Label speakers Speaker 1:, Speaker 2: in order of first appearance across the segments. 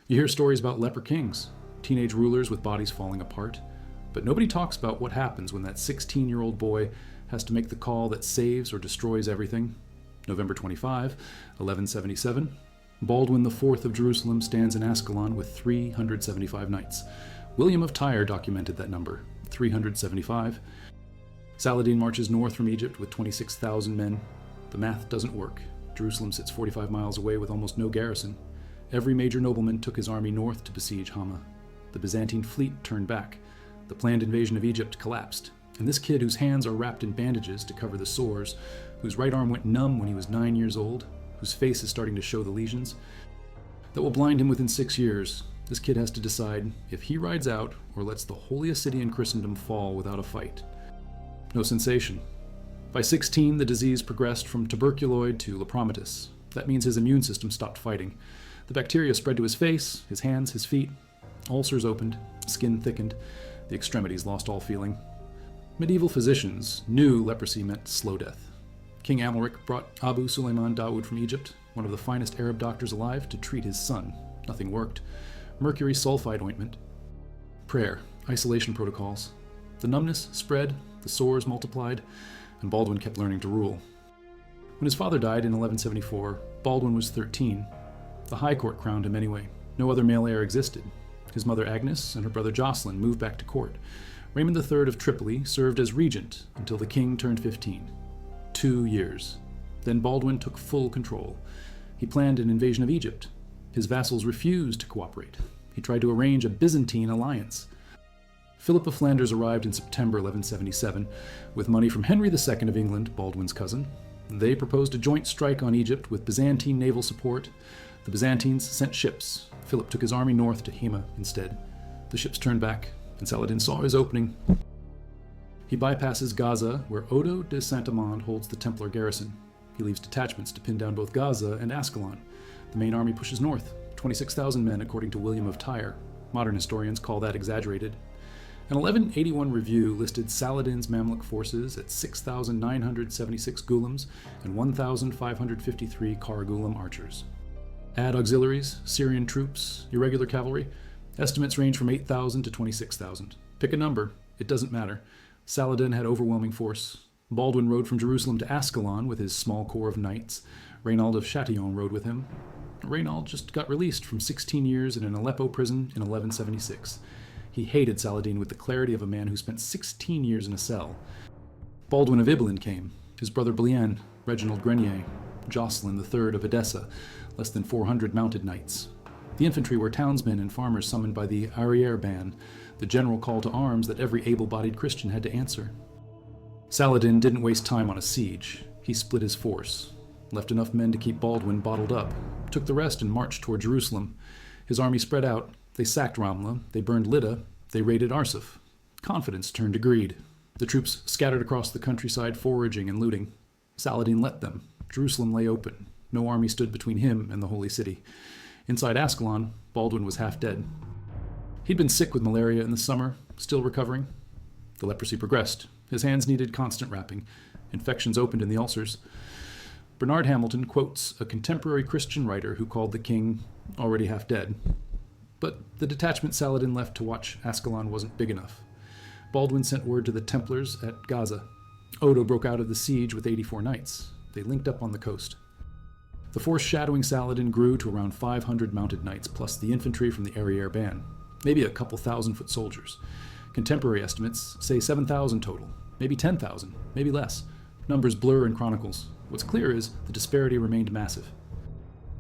Speaker 1: You hear stories about leper kings, teenage rulers with bodies falling apart, but nobody talks about what happens when that 16-year-old boy has to make the call that saves or destroys everything. November 25, 1177, Baldwin IV of Jerusalem stands in Ascalon with 375 knights. William of Tyre documented that number, 375. Saladin marches north from Egypt with 26,000 men. The math doesn't work. Jerusalem sits 45 miles away with almost no garrison. Every major nobleman took his army north to besiege Hama. The Byzantine fleet turned back. The planned invasion of Egypt collapsed. And this kid whose hands are wrapped in bandages to cover the sores, whose right arm went numb when he was 9 years old, whose face is starting to show the lesions, that will blind him within 6 years. This kid has to decide if he rides out or lets the holiest city in Christendom fall without a fight. No sensation. By 16, the disease progressed from tuberculoid to lepromatous. That means his immune system stopped fighting. The bacteria spread to his face, his hands, his feet. Ulcers opened, skin thickened, the extremities lost all feeling. Medieval physicians knew leprosy meant slow death. King Amalric brought Abu Suleiman Dawood from Egypt, one of the finest Arab doctors alive, to treat his son. Nothing worked. Mercury sulfide ointment. Prayer, isolation protocols. The numbness spread, the sores multiplied, and Baldwin kept learning to rule. When his father died in 1174, Baldwin was 13. The High Court crowned him anyway. No other male heir existed. His mother Agnes and her brother Jocelyn moved back to court. Raymond III of Tripoli served as regent until the king turned 15. 2 years. Then Baldwin took full control. He planned an invasion of Egypt. His vassals refused to cooperate. He tried to arrange a Byzantine alliance. Philip of Flanders arrived in September 1177 with money from Henry II of England, Baldwin's cousin. They proposed a joint strike on Egypt with Byzantine naval support. The Byzantines sent ships. Philip took his army north to Hema instead. The ships turned back, and Saladin saw his opening. He bypasses Gaza, where Odo de Saint-Amand holds the Templar garrison. He leaves detachments to pin down both Gaza and Ascalon. The main army pushes north, 26,000 men according to William of Tyre. Modern historians call that exaggerated. An 1181 review listed Saladin's Mamluk forces at 6,976 ghulams and 1,553 Kar-Ghulam archers. Add auxiliaries, Syrian troops, irregular cavalry. Estimates range from 8,000 to 26,000. Pick a number, it doesn't matter. Saladin had overwhelming force. Baldwin rode from Jerusalem to Ascalon with his small corps of knights. Reynald of Chatillon rode with him. Reynald just got released from 16 years in an Aleppo prison in 1176. He hated Saladin with the clarity of a man who spent 16 years in a cell. Baldwin of Ibelin came, his brother Blian, Reginald Grenier, Jocelyn III of Edessa, less than 400 mounted knights. The infantry were townsmen and farmers summoned by the arriere ban, the general call to arms that every able-bodied Christian had to answer. Saladin didn't waste time on a siege. He split his force, left enough men to keep Baldwin bottled up, took the rest and marched toward Jerusalem. His army spread out. They sacked Ramla, they burned Lydda, they raided Arsuf. Confidence turned to greed. The troops scattered across the countryside foraging and looting. Saladin let them. Jerusalem lay open. No army stood between him and the holy city. Inside Ascalon, Baldwin was half dead. He'd been sick with malaria in the summer, still recovering. The leprosy progressed. His hands needed constant wrapping. Infections opened in the ulcers. Bernard Hamilton quotes a contemporary Christian writer who called the king already half dead. But the detachment Saladin left to watch Ascalon wasn't big enough. Baldwin sent word to the Templars at Gaza. Odo broke out of the siege with 84 knights. They linked up on the coast. The force shadowing Saladin grew to around 500 mounted knights, plus the infantry from the arriere ban. Maybe a couple thousand-foot soldiers. Contemporary estimates say 7,000 total, maybe 10,000, maybe less. Numbers blur in chronicles. What's clear is the disparity remained massive.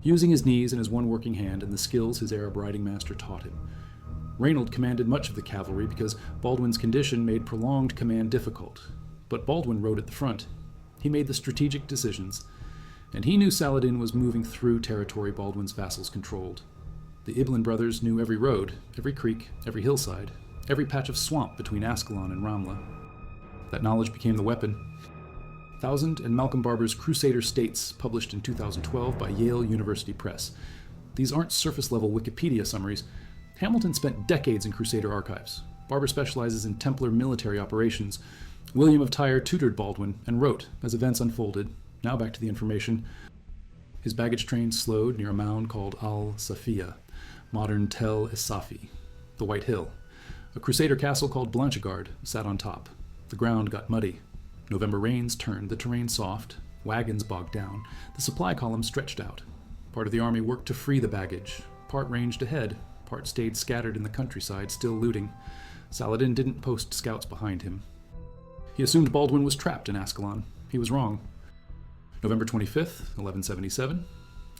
Speaker 1: Using his knees and his one working hand and the skills his Arab riding master taught him, Reynald commanded much of the cavalry because Baldwin's condition made prolonged command difficult. But Baldwin rode at the front. He made the strategic decisions, and he knew Saladin was moving through territory Baldwin's vassals controlled. The Ibelin brothers knew every road, every creek, every hillside, every patch of swamp between Ascalon and Ramla. That knowledge became the weapon. Thousand and Malcolm Barber's Crusader States, published in 2012 by Yale University Press. These aren't surface-level Wikipedia summaries. Hamilton spent decades in Crusader archives. Barber specializes in Templar military operations. William of Tyre tutored Baldwin and wrote as events unfolded. Now back to the information. His baggage train slowed near a mound called Al-Safiya. modern Tel Esafi, the White Hill. A crusader castle called Blanchegard sat on top. The ground got muddy. November rains turned the terrain soft. Wagons bogged down. The supply columns stretched out. Part of the army worked to free the baggage. Part ranged ahead. Part stayed scattered in the countryside, still looting. Saladin didn't post scouts behind him. He assumed Baldwin was trapped in Ascalon. He was wrong. November 25th, 1177.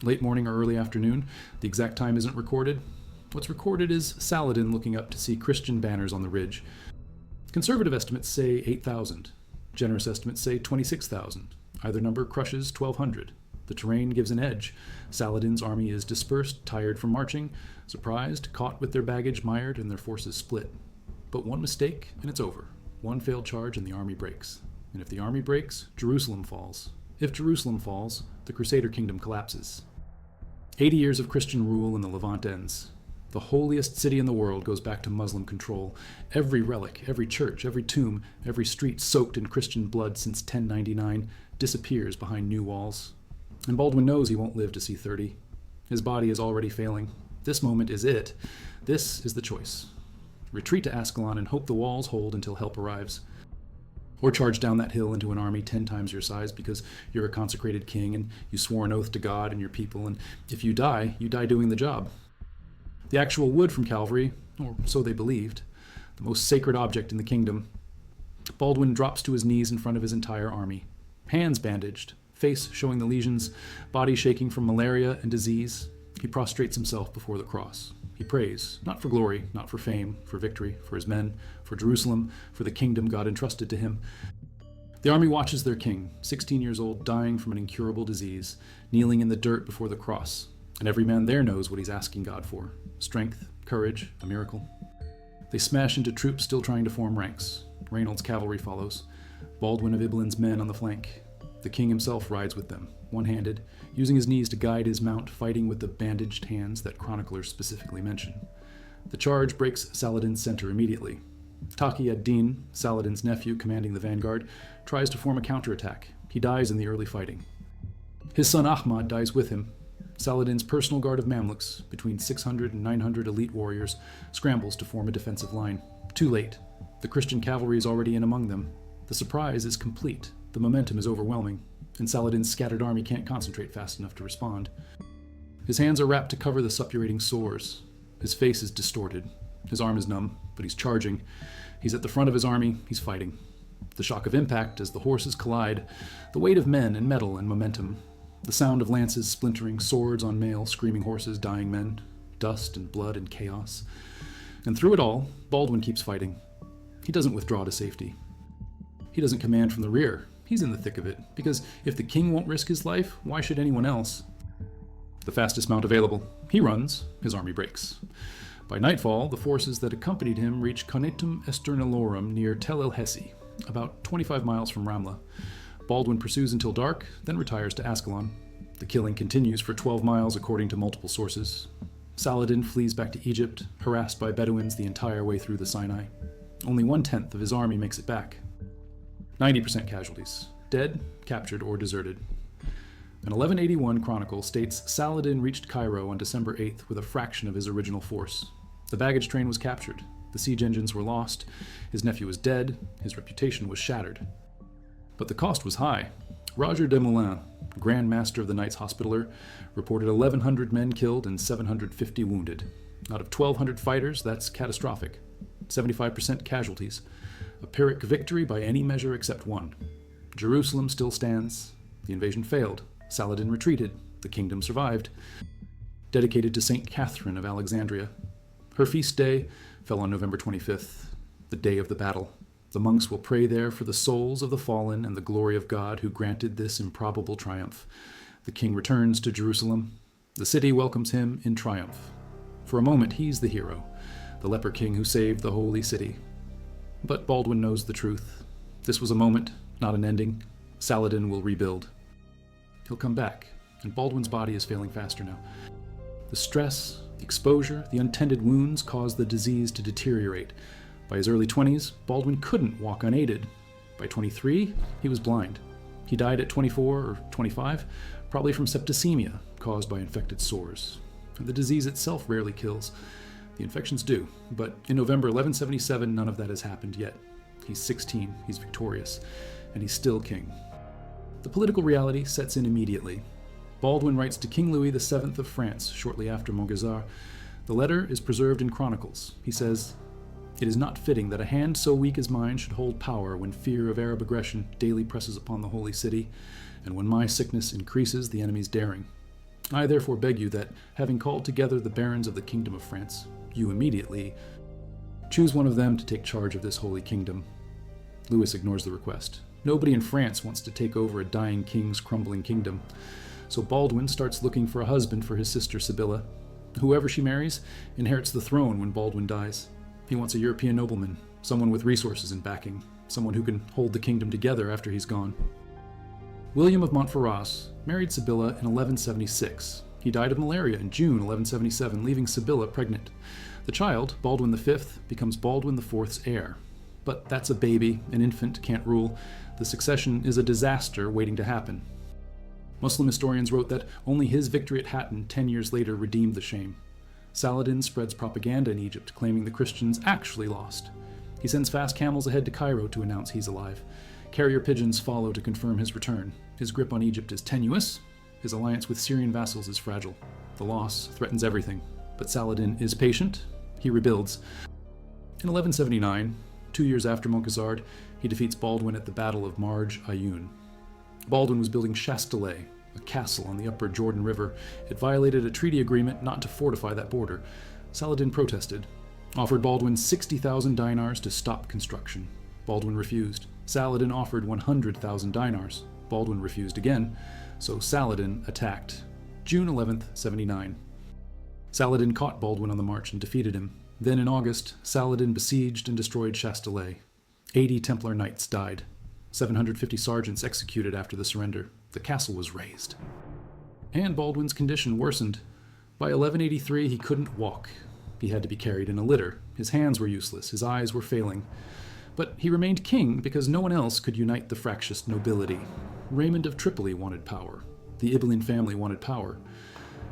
Speaker 1: Late morning or early afternoon. The exact time isn't recorded. What's recorded is Saladin looking up to see Christian banners on the ridge. Conservative estimates say 8,000. Generous estimates say 26,000. Either number crushes 1,200. The terrain gives an edge. Saladin's army is dispersed, tired from marching, surprised, caught with their baggage mired, and their forces split. But one mistake, and it's over. One failed charge, and the army breaks. And if the army breaks, Jerusalem falls. If Jerusalem falls, the Crusader kingdom collapses. 80 years of Christian rule, and the Levant ends. The holiest city in the world goes back to Muslim control. Every relic, every church, every tomb, every street soaked in Christian blood since 1099 disappears behind new walls. And Baldwin knows he won't live to see 30. His body is already failing. This moment is it. This is the choice. Retreat to Ascalon and hope the walls hold until help arrives. Or charge down that hill into an army 10 times your size because you're a consecrated king and you swore an oath to God and your people, and if you die doing the job. The actual wood from Calvary, or so they believed, the most sacred object in the kingdom. Baldwin drops to his knees in front of his entire army, hands bandaged, face showing the lesions, body shaking from malaria and disease. He prostrates himself before the cross. He prays, not for glory, not for fame, for victory, for his men, for Jerusalem, for the kingdom God entrusted to him. The army watches their king, 16 years old, dying from an incurable disease, kneeling in the dirt before the cross. And every man there knows what he's asking God for. Strength, courage, a miracle. They smash into troops still trying to form ranks. Reynolds' cavalry follows. Baldwin of Ibelин's men on the flank. The king himself rides with them, one-handed, using his knees to guide his mount, fighting with the bandaged hands that chroniclers specifically mention. The charge breaks Saladin's center immediately. Taqi ad-Din, Saladin's nephew commanding the vanguard, tries to form a counterattack. He dies in the early fighting. His son Ahmad dies with him. Saladin's personal guard of Mamluks, between 600 and 900 elite warriors, scrambles to form a defensive line. Too late. The Christian cavalry is already in among them. The surprise is complete. The momentum is overwhelming, and Saladin's scattered army can't concentrate fast enough to respond. His hands are wrapped to cover the suppurating sores. His face is distorted. His arm is numb, but he's charging. He's at the front of his army. He's fighting. The shock of impact as the horses collide, the weight of men and metal and momentum, the sound of lances splintering, swords on mail, screaming horses, dying men, dust and blood and chaos. And through it all, Baldwin keeps fighting. He doesn't withdraw to safety. He doesn't command from the rear. He's in the thick of it, because if the king won't risk his life, why should anyone else? The fastest mount available. He runs. His army breaks. By nightfall, the forces that accompanied him reach Conetum Esternalorum near Tel El Hesi, about 25 miles from Ramla. Baldwin pursues until dark, then retires to Ascalon. The killing continues for 12 miles according to multiple sources. Saladin flees back to Egypt, harassed by Bedouins the entire way through the Sinai. Only 1/10 of his army makes it back. 90% casualties, dead, captured, or deserted. An 1181 chronicle states Saladin reached Cairo on December 8th with a fraction of his original force. The baggage train was captured, the siege engines were lost, his nephew was dead, his reputation was shattered. But the cost was high. Roger de Moulin, Grand Master of the Knights Hospitaller, reported 1,100 men killed and 750 wounded. Out of 1,200 fighters, that's catastrophic. 75% casualties. A Pyrrhic victory by any measure except one. Jerusalem still stands. The invasion failed. Saladin retreated. The kingdom survived. Dedicated to St. Catherine of Alexandria. Her feast day fell on November 25th, the day of the battle. The monks will pray there for the souls of the fallen and the glory of God who granted this improbable triumph. The king returns to Jerusalem. The city welcomes him in triumph. For a moment, he's the hero, the leper king who saved the holy city. But Baldwin knows the truth. This was a moment, not an ending. Saladin will rebuild. He'll come back, and Baldwin's body is failing faster now. The stress, the exposure, the untended wounds caused the disease to deteriorate. By his early 20s, Baldwin couldn't walk unaided. By 23, he was blind. He died at 24 or 25, probably from septicemia caused by infected sores. The disease itself rarely kills. The infections do, but in November 1177, none of that has happened yet. He's 16, he's victorious, and he's still king. The political reality sets in immediately. Baldwin writes to King Louis VII of France shortly after Montgazard. The letter is preserved in chronicles. He says, "It is not fitting that a hand so weak as mine should hold power when fear of Arab aggression daily presses upon the holy city, and when my sickness increases the enemy's daring. I therefore beg you that, having called together the barons of the kingdom of France, you immediately choose one of them to take charge of this holy kingdom." Louis ignores the request. Nobody in France wants to take over a dying king's crumbling kingdom. So Baldwin starts looking for a husband for his sister Sibylla. Whoever she marries inherits the throne when Baldwin dies. He wants a European nobleman, someone with resources and backing, someone who can hold the kingdom together after he's gone. William of Montferrat married Sibylla in 1176. He died of malaria in June 1177, leaving Sibylla pregnant. The child, Baldwin V, becomes Baldwin IV's heir. But that's a baby, an infant can't rule. The succession is a disaster waiting to happen. Muslim historians wrote that only his victory at Hattin 10 years later redeemed the shame. Saladin spreads propaganda in Egypt claiming the Christians actually lost. He sends fast camels ahead to Cairo to announce he's alive. Carrier pigeons follow to confirm his return. His grip on Egypt is tenuous. His alliance with Syrian vassals is fragile. The loss threatens everything. But Saladin is patient. He rebuilds. In 1179, 2 years after Montgazard, he defeats Baldwin at the Battle of Marj Ayoun. Baldwin was building Chastelet, a castle on the upper Jordan River. It violated a treaty agreement not to fortify that border. Saladin protested, offered Baldwin 60,000 dinars to stop construction. Baldwin refused. Saladin offered 100,000 dinars. Baldwin refused again, so Saladin attacked. June 11th, 79. Saladin caught Baldwin on the march and defeated him. Then in August, Saladin besieged and destroyed Chastelet. 80 Templar knights died. 750 sergeants executed after the surrender. The castle was razed. And Baldwin's condition worsened. By 1183, he couldn't walk. He had to be carried in a litter. His hands were useless. His eyes were failing. But he remained king because no one else could unite the fractious nobility. Raymond of Tripoli wanted power. The Ibelin family wanted power.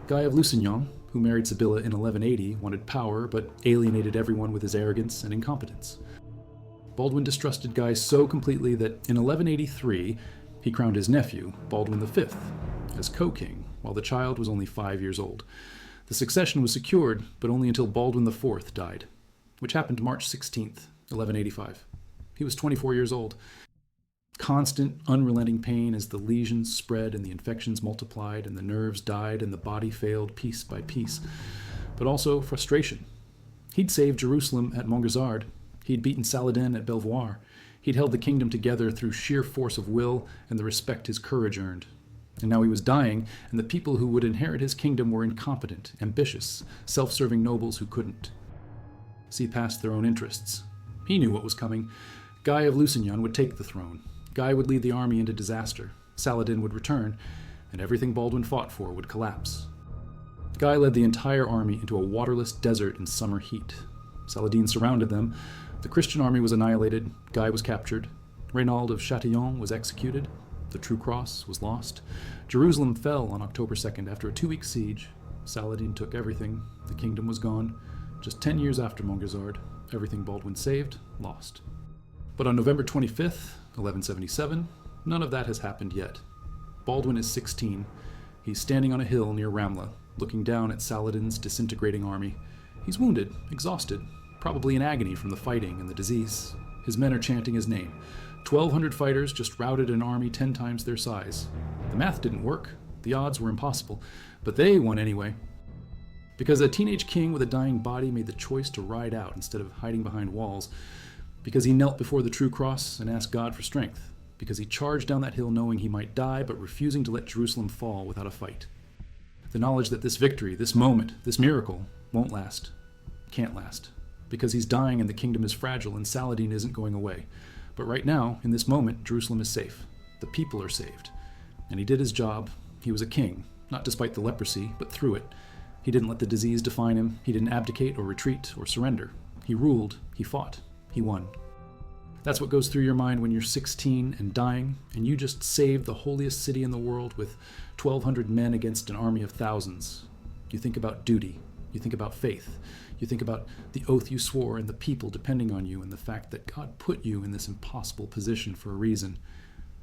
Speaker 1: Guy of Lusignan, who married Sibylla in 1180, wanted power but alienated everyone with his arrogance and incompetence. Baldwin distrusted Guy so completely that in 1183 he crowned his nephew, Baldwin V, as co-king, while the child was only 5 years old. The succession was secured, but only until Baldwin IV died, which happened March 16th, 1185. He was 24 years old. Constant, unrelenting pain as the lesions spread and the infections multiplied and the nerves died and the body failed piece by piece, but also frustration. He'd saved Jerusalem at Montgazard. He'd beaten Saladin at Belvoir. He'd held the kingdom together through sheer force of will and the respect his courage earned. And now he was dying, and the people who would inherit his kingdom were incompetent, ambitious, self-serving nobles who couldn't see past their own interests. He knew what was coming. Guy of Lusignan would take the throne. Guy would lead the army into disaster. Saladin would return, and everything Baldwin fought for would collapse. Guy led the entire army into a waterless desert in summer heat. Saladin surrounded them. The Christian army was annihilated. Guy was captured. Reynald of Chatillon was executed. The True Cross was lost. Jerusalem fell on October 2nd after a 2-week siege. Saladin took everything. The kingdom was gone. Just 10 years after Montgazard, everything Baldwin saved, lost. But on November 25th, 1177, none of that has happened yet. Baldwin is 16. He's standing on a hill near Ramla, looking down at Saladin's disintegrating army. He's wounded, exhausted, probably in agony from the fighting and the disease. His men are chanting his name. 1,200 fighters just routed an army 10 times their size. The math didn't work. The odds were impossible. But they won anyway. Because a teenage king with a dying body made the choice to ride out instead of hiding behind walls. Because he knelt before the True Cross and asked God for strength. Because he charged down that hill knowing he might die, but refusing to let Jerusalem fall without a fight. The knowledge that this victory, this moment, this miracle, won't last. Can't last. Because he's dying and the kingdom is fragile and Saladin isn't going away. But right now, in this moment, Jerusalem is safe. The people are saved. And he did his job. He was a king, not despite the leprosy, but through it. He didn't let the disease define him. He didn't abdicate or retreat or surrender. He ruled. He fought. He won. That's what goes through your mind when you're 16 and dying, and you just saved the holiest city in the world with 1,200 men against an army of thousands. You think about duty. You think about faith. You think about the oath you swore and the people depending on you and the fact that God put you in this impossible position for a reason.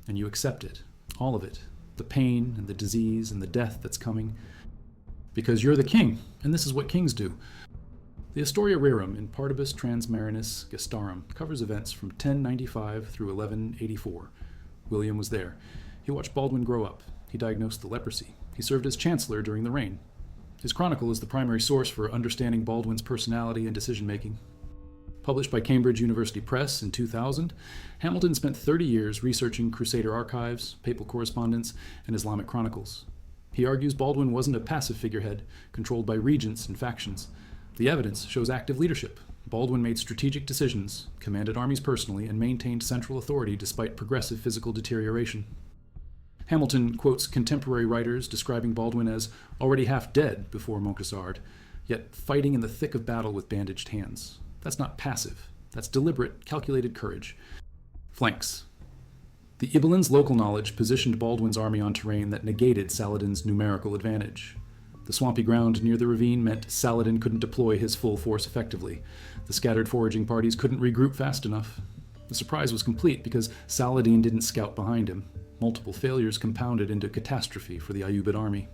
Speaker 1: And you accept it, all of it, the pain and the disease and the death that's coming, because you're the king, and this is what kings do. The Historia Rerum in Partibus Transmarinus Gestarum covers events from 1095 through 1184. William was there. He watched Baldwin grow up. He diagnosed the leprosy. He served as chancellor during the reign. His chronicle is the primary source for understanding Baldwin's personality and decision-making. Published by Cambridge University Press in 2000, Hamilton spent 30 years researching Crusader archives, papal correspondence, and Islamic chronicles. He argues Baldwin wasn't a passive figurehead, controlled by regents and factions. The evidence shows active leadership. Baldwin made strategic decisions, commanded armies personally, and maintained central authority despite progressive physical deterioration. Hamilton quotes contemporary writers describing Baldwin as already half dead before Montgisard, yet fighting in the thick of battle with bandaged hands. That's not passive. That's deliberate, calculated courage. Flanks. The Ibelins' local knowledge positioned Baldwin's army on terrain that negated Saladin's numerical advantage. The swampy ground near the ravine meant Saladin couldn't deploy his full force effectively. The scattered foraging parties couldn't regroup fast enough. The surprise was complete because Saladin didn't scout behind him. Multiple failures compounded into catastrophe for the Ayyubid army.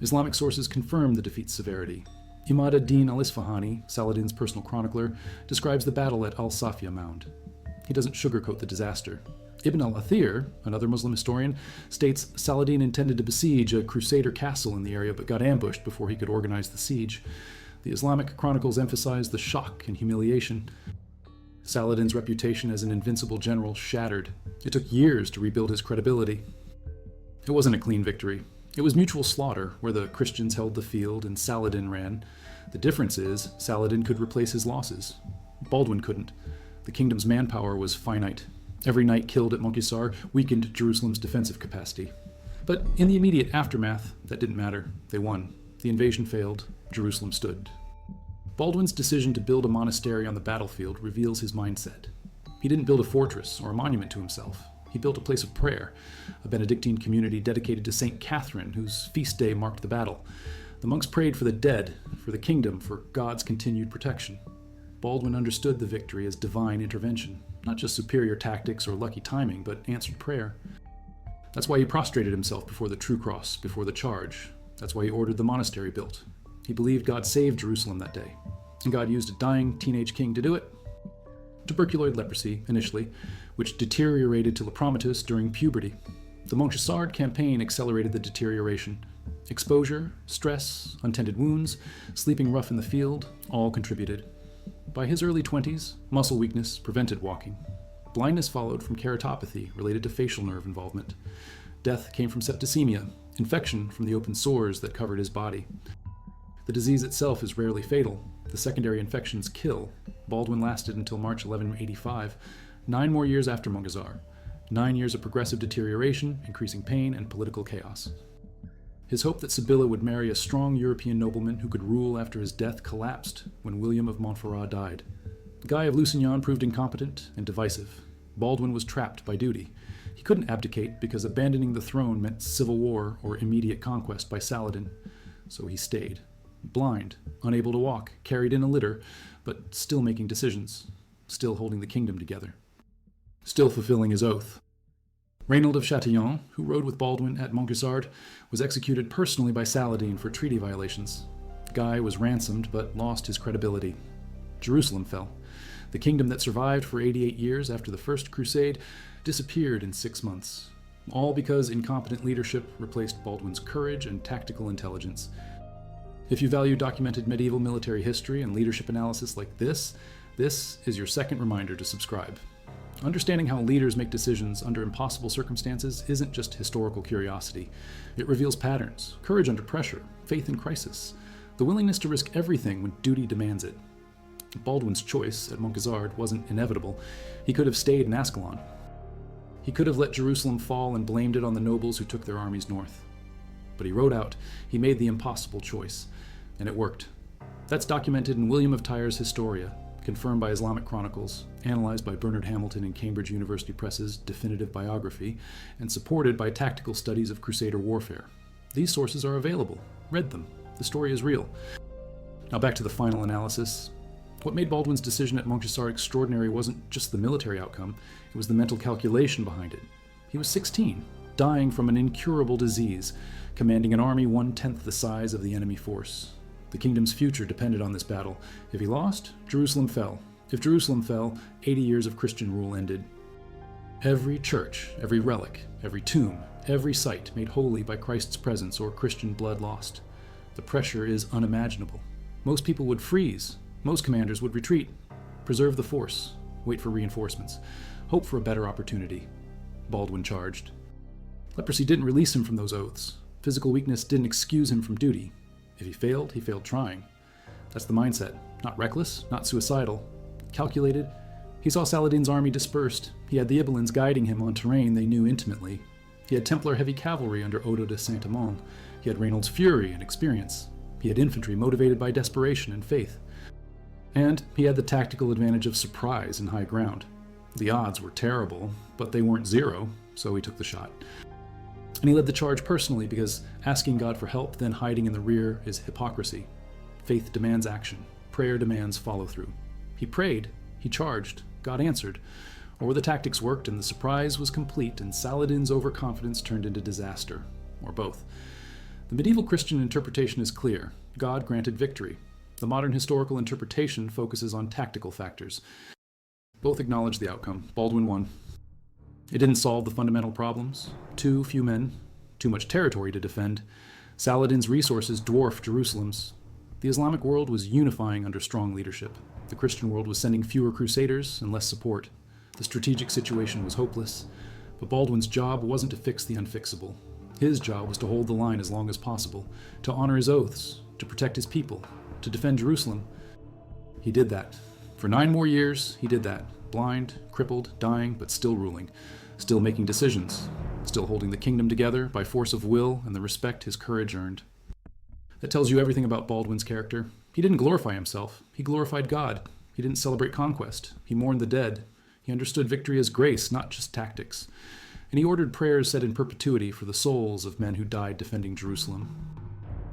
Speaker 1: Islamic sources confirm the defeat's severity. Imad ad-Din al-Isfahani, Saladin's personal chronicler, describes the battle at Al-Safia Mound. He doesn't sugarcoat the disaster. Ibn al-Athir, another Muslim historian, states Saladin intended to besiege a Crusader castle in the area but got ambushed before he could organize the siege. The Islamic chronicles emphasize the shock and humiliation. Saladin's reputation as an invincible general shattered. It took years to rebuild his credibility. It wasn't a clean victory. It was mutual slaughter, where the Christians held the field and Saladin ran. The difference is, Saladin could replace his losses. Baldwin couldn't. The kingdom's manpower was finite. Every knight killed at Montgisard weakened Jerusalem's defensive capacity. But in the immediate aftermath, that didn't matter. They won. The invasion failed. Jerusalem stood. Baldwin's decision to build a monastery on the battlefield reveals his mindset. He didn't build a fortress or a monument to himself. He built a place of prayer, a Benedictine community dedicated to St. Catherine, whose feast day marked the battle. The monks prayed for the dead, for the kingdom, for God's continued protection. Baldwin understood the victory as divine intervention, not just superior tactics or lucky timing, but answered prayer. That's why he prostrated himself before the true cross, before the charge. That's why he ordered the monastery built. He believed God saved Jerusalem that day, and God used a dying teenage king to do it. Tuberculoid leprosy, initially, which deteriorated to lepromatous during puberty. The Montgisard campaign accelerated the deterioration. Exposure, stress, untended wounds, sleeping rough in the field, all contributed. By his early 20s, muscle weakness prevented walking. Blindness followed from keratopathy related to facial nerve involvement. Death came from septicemia, infection from the open sores that covered his body. The disease itself is rarely fatal. The secondary infections kill. Baldwin lasted until March 1185, 9 more years after Montgisard. 9 years of progressive deterioration, increasing pain, and political chaos. His hope that Sibylla would marry a strong European nobleman who could rule after his death collapsed when William of Montferrat died. Guy of Lusignan proved incompetent and divisive. Baldwin was trapped by duty. He couldn't abdicate because abandoning the throne meant civil war or immediate conquest by Saladin. So he stayed. Blind, unable to walk, carried in a litter, but still making decisions, still holding the kingdom together, still fulfilling his oath. Reynold of Chatillon, who rode with Baldwin at Montgisard, was executed personally by Saladin for treaty violations. Guy was ransomed but lost his credibility. Jerusalem fell. The kingdom that survived for 88 years after the First Crusade disappeared in 6 months, all because incompetent leadership replaced Baldwin's courage and tactical intelligence. If you value documented medieval military history and leadership analysis like this is your second reminder to subscribe. Understanding how leaders make decisions under impossible circumstances isn't just historical curiosity. It reveals patterns, courage under pressure, faith in crisis, the willingness to risk everything when duty demands it. Baldwin's choice at Montgisard wasn't inevitable. He could have stayed in Ascalon. He could have let Jerusalem fall and blamed it on the nobles who took their armies north. But he rode out. He made the impossible choice. And it worked. That's documented in William of Tyre's Historia, confirmed by Islamic chronicles, analyzed by Bernard Hamilton in Cambridge University Press's definitive biography, and supported by tactical studies of Crusader warfare. These sources are available. Read them. The story is real. Now back to the final analysis. What made Baldwin's decision at Montgisard extraordinary wasn't just the military outcome, it was the mental calculation behind it. He was 16, dying from an incurable disease, commanding an army 1/10 the size of the enemy force. The kingdom's future depended on this battle. If he lost, Jerusalem fell. If Jerusalem fell, 80 years of Christian rule ended. Every church, every relic, every tomb, every site made holy by Christ's presence or Christian blood lost. The pressure is unimaginable. Most people would freeze. Most commanders would retreat, preserve the force, wait for reinforcements, hope for a better opportunity. Baldwin charged. Leprosy didn't release him from those oaths. Physical weakness didn't excuse him from duty. If he failed trying. That's the mindset. Not reckless, not suicidal. Calculated. He saw Saladin's army dispersed. He had the Ibelins guiding him on terrain they knew intimately. He had Templar heavy cavalry under Odo de Saint-Amand. He had Reynolds' fury and experience. He had infantry motivated by desperation and faith. And he had the tactical advantage of surprise and high ground. The odds were terrible, but they weren't zero, so he took the shot. And he led the charge personally because asking God for help, then hiding in the rear, is hypocrisy. Faith demands action. Prayer demands follow-through. He prayed, he charged, God answered. Or the tactics worked and the surprise was complete and Saladin's overconfidence turned into disaster. Or both. The medieval Christian interpretation is clear. God granted victory. The modern historical interpretation focuses on tactical factors. Both acknowledge the outcome. Baldwin won. It didn't solve the fundamental problems. Too few men, too much territory to defend. Saladin's resources dwarfed Jerusalem's. The Islamic world was unifying under strong leadership. The Christian world was sending fewer crusaders and less support. The strategic situation was hopeless. But Baldwin's job wasn't to fix the unfixable. His job was to hold the line as long as possible, to honor his oaths, to protect his people, to defend Jerusalem. He did that. For 9 more years, he did that. Blind, crippled, dying, but still ruling. Still making decisions. Still holding the kingdom together by force of will and the respect his courage earned. That tells you everything about Baldwin's character. He didn't glorify himself. He glorified God. He didn't celebrate conquest. He mourned the dead. He understood victory as grace, not just tactics. And he ordered prayers said in perpetuity for the souls of men who died defending Jerusalem.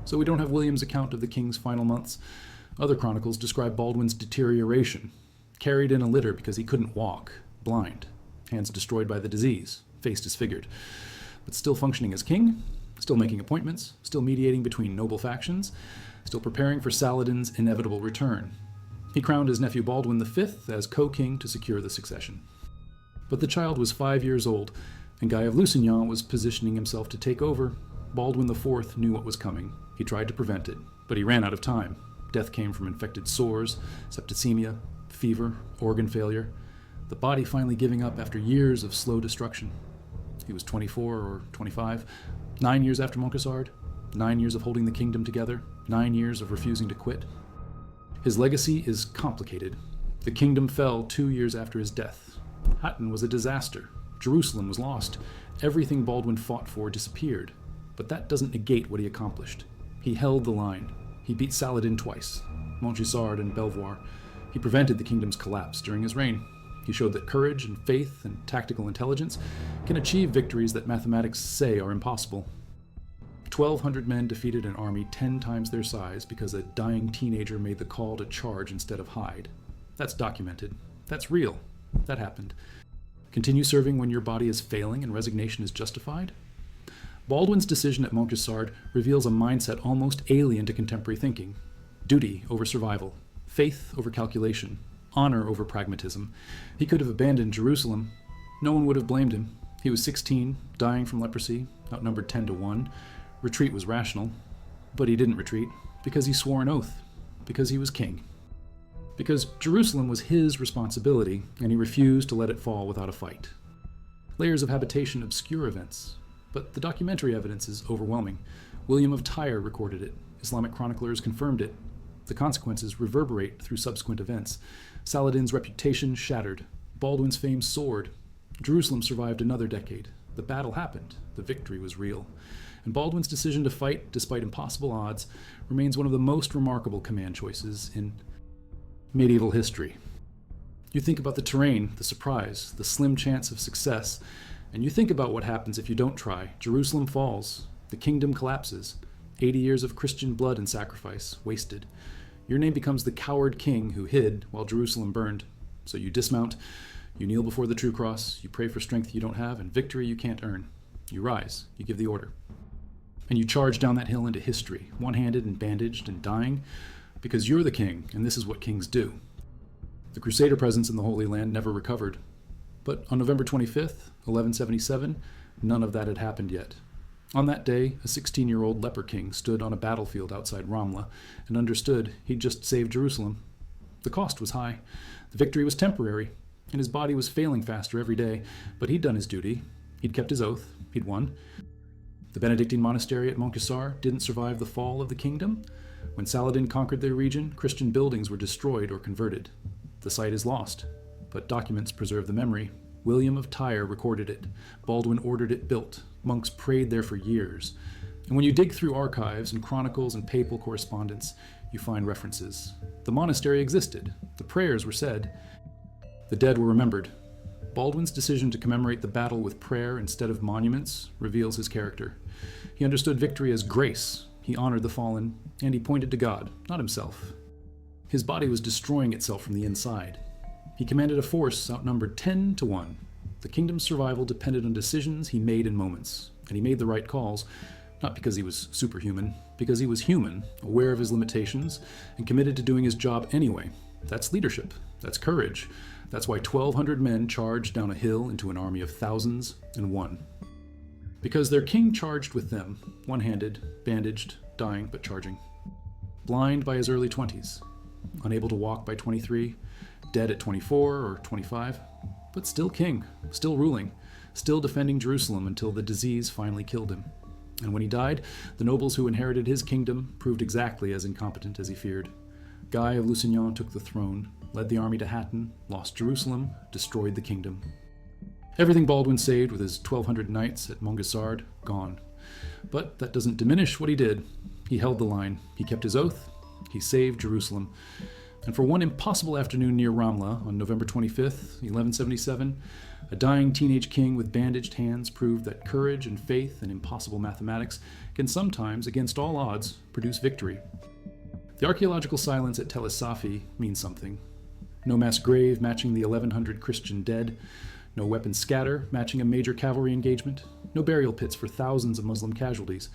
Speaker 1: So we don't have William's account of the king's final months. Other chronicles describe Baldwin's deterioration. Carried in a litter because he couldn't walk, blind, hands destroyed by the disease, face disfigured. But still functioning as king, still making appointments, still mediating between noble factions, still preparing for Saladin's inevitable return. He crowned his nephew Baldwin V as co-king to secure the succession. But the child was 5 years old, and Guy of Lusignan was positioning himself to take over. Baldwin IV knew what was coming. He tried to prevent it, but he ran out of time. Death came from infected sores, septicemia, fever, organ failure, the body finally giving up after years of slow destruction. He was 24 or 25, 9 years after Montgisard, 9 years of holding the kingdom together, 9 years of refusing to quit. His legacy is complicated. The kingdom fell 2 years after his death. Hattin was a disaster. Jerusalem was lost. Everything Baldwin fought for disappeared. But that doesn't negate what he accomplished. He held the line. He beat Saladin twice, Montgisard and Belvoir. He prevented the kingdom's collapse during his reign. He showed that courage and faith and tactical intelligence can achieve victories that mathematics say are impossible. 1,200 men defeated an army 10 times their size because a dying teenager made the call to charge instead of hide. That's documented. That's real. That happened. Continue serving when your body is failing and resignation is justified? Baldwin's decision at Montgisard reveals a mindset almost alien to contemporary thinking. Duty over survival. Faith over calculation. Honor over pragmatism. He could have abandoned Jerusalem. No one would have blamed him. He was 16, dying from leprosy, outnumbered 10-1. Retreat was rational. But he didn't retreat because he swore an oath. Because he was king. Because Jerusalem was his responsibility, and he refused to let it fall without a fight. Layers of habitation obscure events, but the documentary evidence is overwhelming. William of Tyre recorded it. Islamic chroniclers confirmed it. The consequences reverberate through subsequent events. Saladin's reputation shattered. Baldwin's fame soared. Jerusalem survived another decade. The battle happened. The victory was real. And Baldwin's decision to fight, despite impossible odds, remains one of the most remarkable command choices in medieval history. You think about the terrain, the surprise, the slim chance of success, and you think about what happens if you don't try. Jerusalem falls. The kingdom collapses. 80 years of Christian blood and sacrifice, wasted. Your name becomes the coward king who hid while Jerusalem burned. So you dismount, you kneel before the true cross, you pray for strength you don't have and victory you can't earn. You rise, you give the order. And you charge down that hill into history, one-handed and bandaged and dying, because you're the king, and this is what kings do. The Crusader presence in the Holy Land never recovered. But on November 25th, 1177, none of that had happened yet. On that day, a 16-year-old leper king stood on a battlefield outside Ramla and understood he'd just saved Jerusalem. The cost was high, the victory was temporary, and his body was failing faster every day, but he'd done his duty. He'd kept his oath. He'd won. The Benedictine monastery at Montcassar didn't survive the fall of the kingdom. When Saladin conquered their region, Christian buildings were destroyed or converted. The site is lost, but documents preserve the memory. William of Tyre recorded it. Baldwin ordered it built. Monks prayed there for years. And when you dig through archives and chronicles and papal correspondence, you find references. The monastery existed. The prayers were said. The dead were remembered. Baldwin's decision to commemorate the battle with prayer instead of monuments reveals his character. He understood victory as grace. He honored the fallen, and he pointed to God, not himself. His body was destroying itself from the inside. He commanded a force outnumbered 10 to 1. The kingdom's survival depended on decisions he made in moments, and he made the right calls, not because he was superhuman, because he was human, aware of his limitations, and committed to doing his job anyway. That's leadership. That's courage. That's why 1,200 men charged down a hill into an army of thousands and won. Because their king charged with them, one-handed, bandaged, dying but charging. Blind by his early 20s, unable to walk by 23, dead at 24 or 25, but still king, still ruling, still defending Jerusalem until the disease finally killed him. And when he died, the nobles who inherited his kingdom proved exactly as incompetent as he feared. Guy of Lusignan took the throne, led the army to Hattin, lost Jerusalem, destroyed the kingdom. Everything Baldwin saved with his 1,200 knights at Montgassard, gone. But that doesn't diminish what he did. He held the line. He kept his oath. He saved Jerusalem. And for one impossible afternoon near Ramla on November 25th, 1177, a dying teenage king with bandaged hands proved that courage and faith and impossible mathematics can sometimes, against all odds, produce victory. The archaeological silence at Tel Safi means something. No mass grave matching the 1,100 Christian dead, no weapon scatter matching a major cavalry engagement, no burial pits for thousands of Muslim casualties.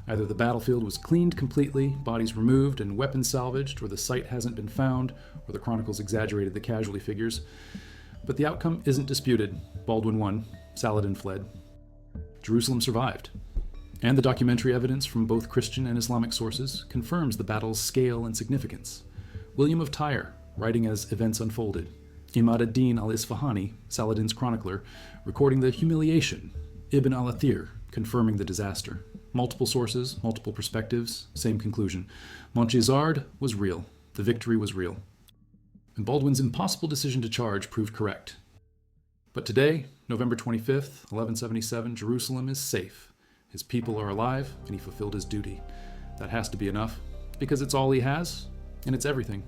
Speaker 1: Either the battlefield was cleaned completely, bodies removed and weapons salvaged, or the site hasn't been found, or the chronicles exaggerated the casualty figures. But the outcome isn't disputed. Baldwin won. Saladin fled. Jerusalem survived. And the documentary evidence from both Christian and Islamic sources confirms the battle's scale and significance. William of Tyre, writing as events unfolded. Imad ad-Din al-Isfahani, Saladin's chronicler, recording the humiliation. Ibn al-Athir, confirming the disaster. Multiple sources, multiple perspectives, same conclusion. Montgisard was real. The victory was real. And Baldwin's impossible decision to charge proved correct. But today, November 25th, 1177, Jerusalem is safe. His people are alive, and he fulfilled his duty. That has to be enough, because it's all he has, and it's everything.